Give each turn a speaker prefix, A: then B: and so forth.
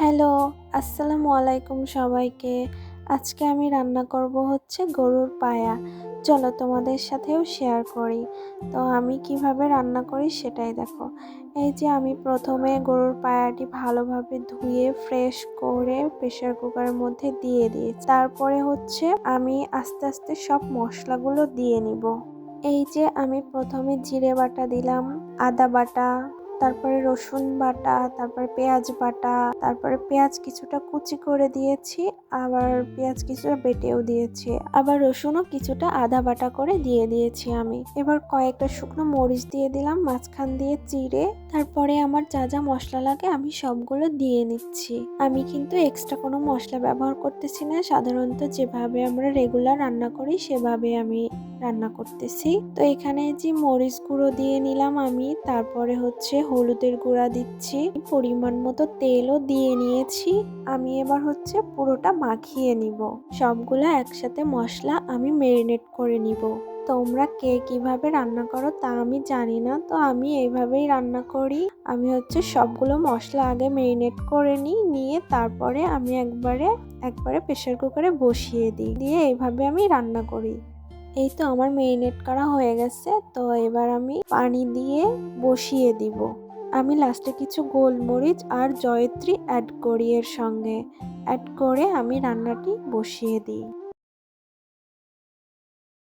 A: Hello, আসসালামু আলাইকুম সবাইকে। আজকে আমি রান্না করব হচ্ছে গরুর পায়া। চলো তোমাদের সাথেও শেয়ার করি। তো আমি কিভাবে রান্না করি সেটাই দেখো। এই যে আমি প্রথমে গরুর পায়াটি ভালোভাবে ধুয়ে ফ্রেশ করে প্রেসার কুকারের মধ্যে দিয়ে দিয়েছি। তারপরে হচ্ছে আমি আস্তে আস্তে সব মশলাগুলো দিয়ে নিব। এই যে আমি প্রথমে জিরে বাটা দিলাম, আদা বাটা, তারপরে রসুন বাটা, তারপরে পেঁয়াজ বাটা, তারপরে পেঁয়াজ কিছুটা কুচি করে দিয়েছি, আবার পেঁয়াজ কিছুটা বেটেও দিয়েছি, আবার রসুনও কিছুটা আদা বাটা করে দিয়ে দিয়েছি আমি। এবার কয়েকটা শুকনো মরিচ দিয়ে দিলাম মাঝখান দিয়ে চিড়ে। তারপরে আমার যা যা মশলা লাগে আমি সবগুলো দিয়ে নিচ্ছি। আমি কিন্তু এক্সট্রা কোনো মশলা ব্যবহার করতেছি না, সাধারণত যেভাবে আমরা রেগুলার রান্না করি সেভাবে আমি রান্না করতেছি। তো এখানে যে মরিচ গুঁড়ো দিয়ে নিলাম আমি, তারপরে হচ্ছে হলুদের গুঁড়া দিচ্ছি, পরিমাণ মতো তেলও দিয়ে নিয়েছি। আমি এবার হচ্ছে পুরোটা মাখিয়ে নিব। সবগুলো একসাথে মশলা আমি ম্যারিনেট করে নিব। তোমরা কে কিভাবে রান্না করো তা আমি জানি না, তো আমি এইভাবেই রান্না করি। আমি হচ্ছে সবগুলো মশলা আগে ম্যারিনেট করে নিয়ে তারপরে আমি একবারে প্রেসার কুকারে বসিয়ে দিই, দিয়ে এইভাবে আমি রান্না করি। এই তো আমার ম্যারিনেট করা হয়ে গেছে। তো এবার আমি পানি দিয়ে বসিয়ে দিব। আমি লাস্টে কিছু গোলমরিচ আর জয়িত্রী অ্যাড করি, এর সঙ্গে অ্যাড করে আমি রান্নাটি বসিয়ে দিই।